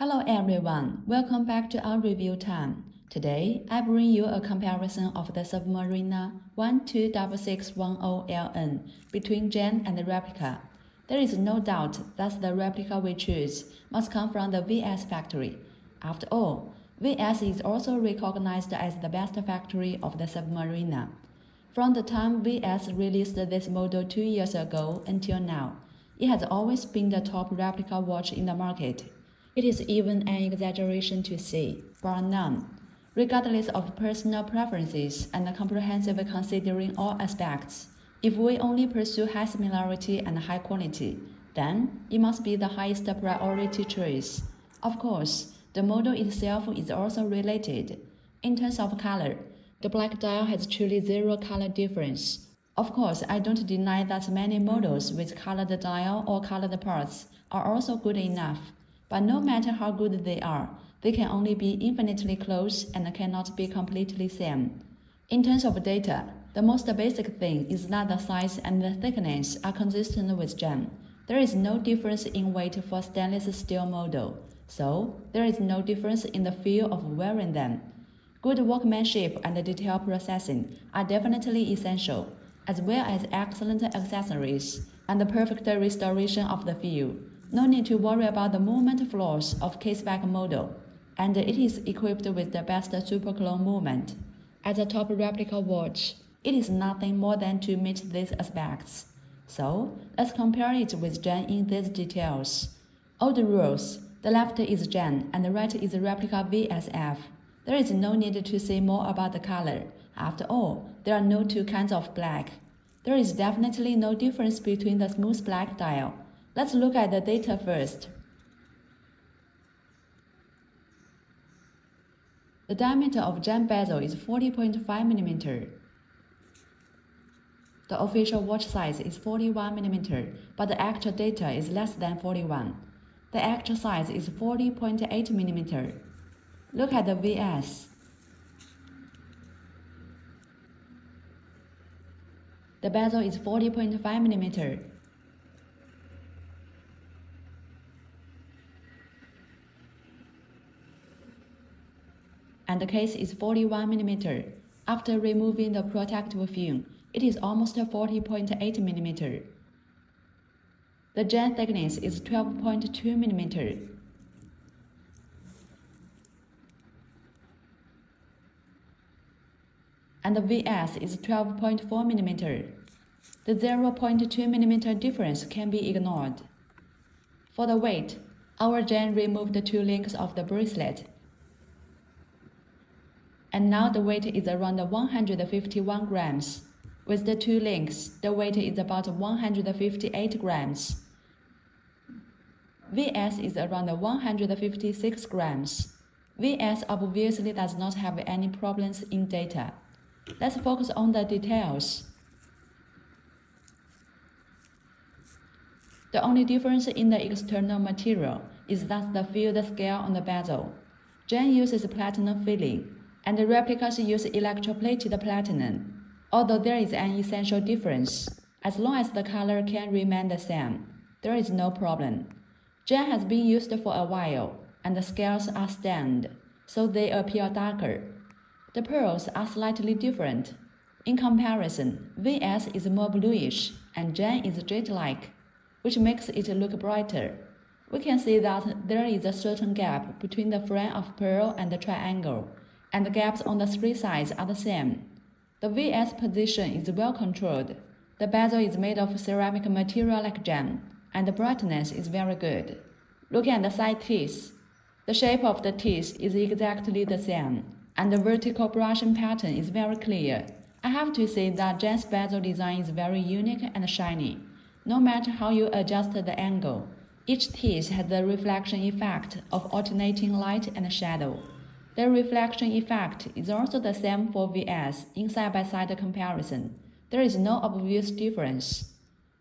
Hello everyone, welcome back to our review time. Today, I bring you a comparison of the Submariner 126610LN between gen and the replica. There is no doubt that the replica we choose must come from the VS factory. After all, VS is also recognized as the best factory of the Submariner. From the time VS released this model 2 years ago until now, it has always been the top replica watch in the market. It is even an exaggeration to say, bar none. Regardless of personal preferences and comprehensive considering all aspects, if we only pursue high similarity and high quality, then it must be the highest priority choice. Of course, the model itself is also related. In terms of color, the black dial has truly zero color difference. Of course, I don't deny that many models with colored dial or colored parts are also good enough. But no matter how good they are, they can only be infinitely close and cannot be completely same. In terms of data, the most basic thing is that the size and the thickness are consistent with gen. There is no difference in weight for stainless steel model, so there is no difference in the feel of wearing them. Good workmanship and detail processing are definitely essential, as well as excellent accessories and the perfect restoration of the feel. No need to worry about the movement flaws of caseback model, and it is equipped with the best superclone movement. As a top replica watch, it is nothing more than to meet these aspects. So, let's compare it with gen in these details. Old rules, the left is gen and the right is replica VSF. There is no need to say more about the color. After all, there are no two kinds of black. There is definitely no difference between the smooth black dial. Let's look at the data first. The diameter of gen bezel is 40.5 mm. The official watch size is 41 mm, but the actual data is less than 41. The actual size is 40.8 mm. Look at the VS. The bezel is 40.5 mm. And the case is 41 mm. After removing the protective film, it is almost 40.8 mm. The gen thickness is 12.2 mm. And the VS is 12.4 mm. The 0.2 mm difference can be ignored. For the weight, our gen removed the 2 links of the bracelet, and now the weight is around 151 grams. With the 2 links, the weight is about 158 grams. VS is around 156 grams. VS obviously does not have any problems in data. Let's focus on the details. The only difference in the external material is that the field scale on the bezel. Gen uses platinum filling, and the replicas use electroplated platinum. Although there is an essential difference, as long as the color can remain the same, there is no problem. Gen has been used for a while, and the scales are stained, so they appear darker. The pearls are slightly different. In comparison, VS is more bluish, and gen is jade-like, which makes it look brighter. We can see that there is a certain gap between the frame of pearl and the triangle, and the gaps on the 3 sides are the same. The VS position is well controlled. The bezel is made of ceramic material like gen, and the brightness is very good. Looking at the side teeth, the shape of the teeth is exactly the same, and the vertical brushing pattern is very clear. I have to say that gen's bezel design is very unique and shiny. No matter how you adjust the angle, each teeth has the reflection effect of alternating light and shadow. The reflection effect is also the same for VS in side-by-side comparison. There is no obvious difference.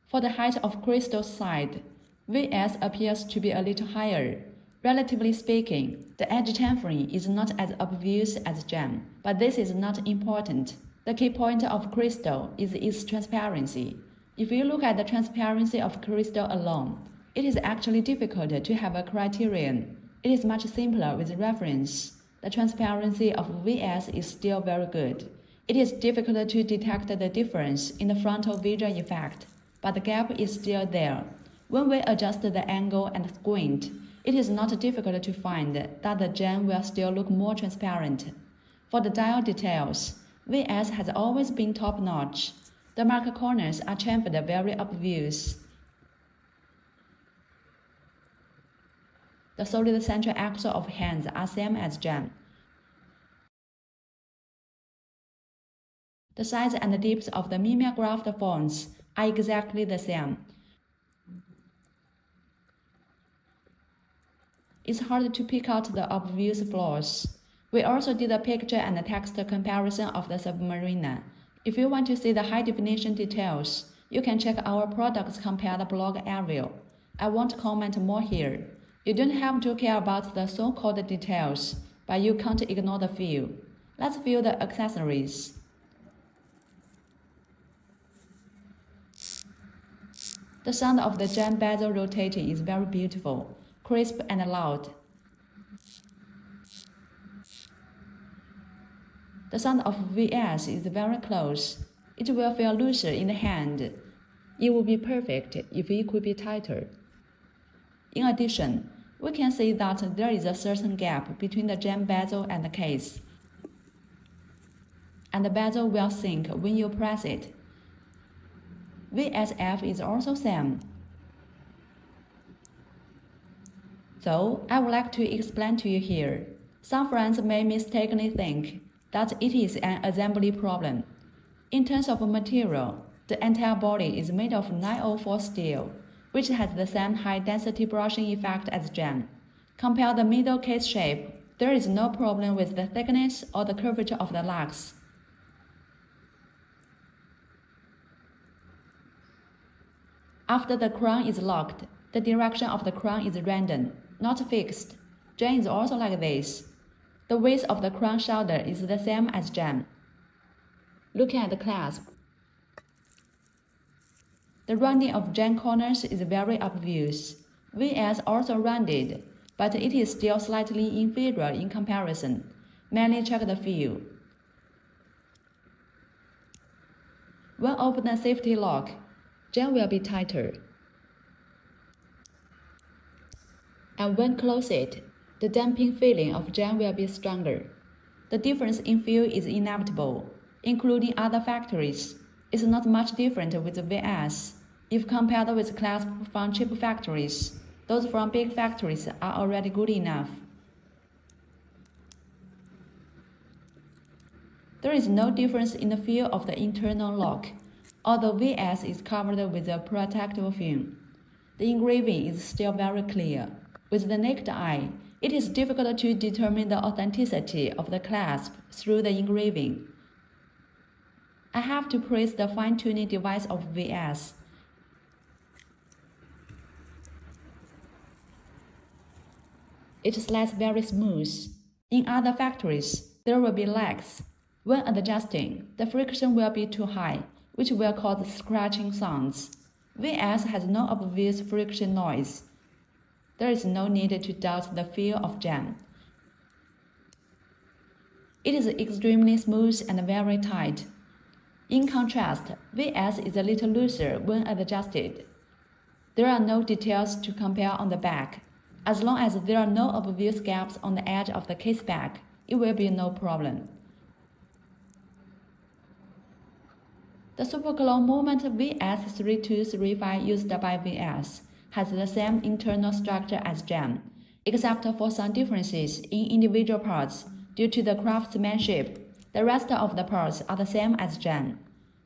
For the height of crystal side, VS appears to be a little higher. Relatively speaking, the edge chamfering is not as obvious as gen, but this is not important. The key point of crystal is its transparency. If you look at the transparency of crystal alone, it is actually difficult to have a criterion. It is much simpler with reference. The transparency of VS is still very good. It is difficult to detect the difference in the frontal visual effect, but the gap is still there. When we adjust the angle and squint, it is not difficult to find that the gem will still look more transparent. For the dial details, VS has always been top-notch. The mark corners are chamfered very obvious. The solid central axle of hands are same as gem. The size and the depth of the mimeographed fonts are exactly the same. It's hard to pick out the obvious flaws. We also did a picture and text comparison of the Submariner. If you want to see the high-definition details, you can check our products compared blog area. I won't comment more here. You don't have to care about the so-called details, but you can't ignore the feel. Let's view the accessories. The sound of the gem bezel rotating is very beautiful, crisp and loud. The sound of VS is very close. It will feel looser in the hand. It would be perfect if it could be tighter. In addition, we can see that there is a certain gap between the gem bezel and the case, and the bezel will sink when you press it. VSF is also same. So, I would like to explain to you here. Some friends may mistakenly think that it is an assembly problem. In terms of material, the entire body is made of 904 steel, which has the same high-density brushing effect as gem. Compare the middle case shape. There is no problem with the thickness or the curvature of the lux. After the crown is locked, the direction of the crown is random, not fixed. Gem is also like this. The width of the crown shoulder is the same as gem. Look at the clasp. The rounding of gem corners is very obvious. VS also rounded, but it is still slightly inferior in comparison. Mainly check the feel. When open the safety lock, gem will be tighter. And when close it, the damping feeling of gem will be stronger. The difference in feel is inevitable, including other factories. It's not much different with VS. If compared with clasp from cheap factories, those from big factories are already good enough. There is no difference in the feel of the internal lock, although VS is covered with a protective film. The engraving is still very clear. With the naked eye, it is difficult to determine the authenticity of the clasp through the engraving. I have to praise the fine-tuning device of VS. It slides very smooth. In other factories, there will be lags. When adjusting, the friction will be too high, which will cause scratching sounds. VS has no obvious friction noise. There is no need to doubt the feel of gem. It is extremely smooth and very tight. In contrast, VS is a little looser when adjusted. There are no details to compare on the back. As long as there are no obvious gaps on the edge of the case back, it will be no problem. The Superglow Movement VS3235 used by VS has the same internal structure as gem, except for some differences in individual parts due to the craftsmanship. The rest of the parts are the same as gem.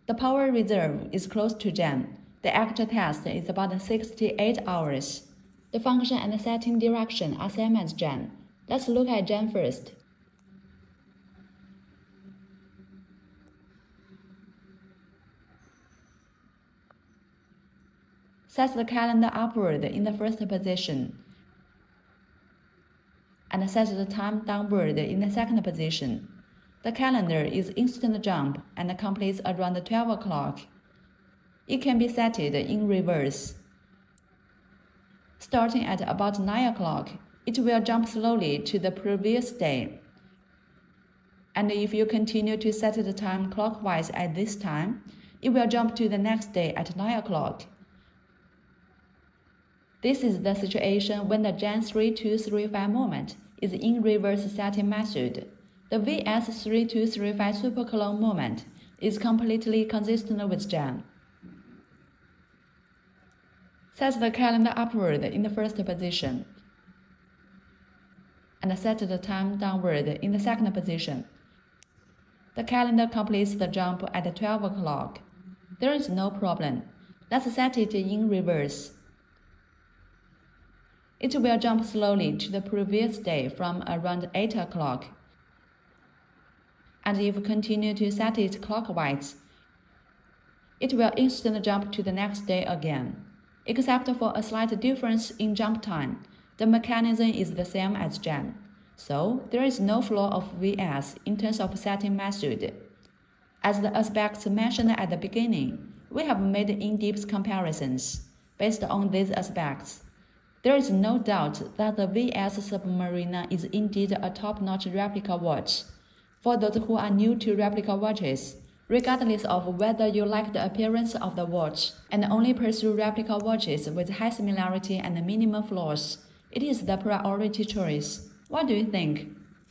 The power reserve is close to gem. The actual test is about 68 hours. The function and setting direction are same as gem. Let's look at gem first. Set the calendar upward in the first position, and set the time downward in the second position. The calendar is instant jump and completes around 12 o'clock. It can be set in reverse. Starting at about 9 o'clock, it will jump slowly to the previous day. And if you continue to set the time clockwise at this time, it will jump to the next day at 9 o'clock. This is the situation when the Jan 3235 moment is in reverse setting method. The VS 3235 superclone moment is completely consistent with Jan. Set the calendar upward in the first position, and set the time downward in the second position. The calendar completes the jump at 12 o'clock. There is no problem. Let's set it in reverse. It will jump slowly to the previous day from around 8 o'clock. And if you continue to set it clockwise, it will instantly jump to the next day again. Except for a slight difference in jump time, the mechanism is the same as Jan. So there is no flaw of VS in terms of setting method. As the aspects mentioned at the beginning, we have made in-depth comparisons. Based on these aspects, there is no doubt that the VS Submariner is indeed a top-notch replica watch. For those who are new to replica watches, regardless of whether you like the appearance of the watch and only pursue replica watches with high similarity and minimum flaws, it is the priority choice. What do you think?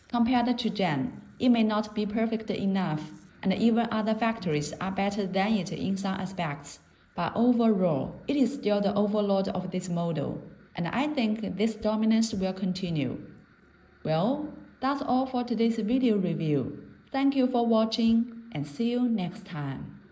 Compared to Jan, it may not be perfect enough, and even other factories are better than it in some aspects. But overall, it is still the overlord of this model, and I think this dominance will continue. Well, that's all for today's video review. Thank you for watching, and see you next time.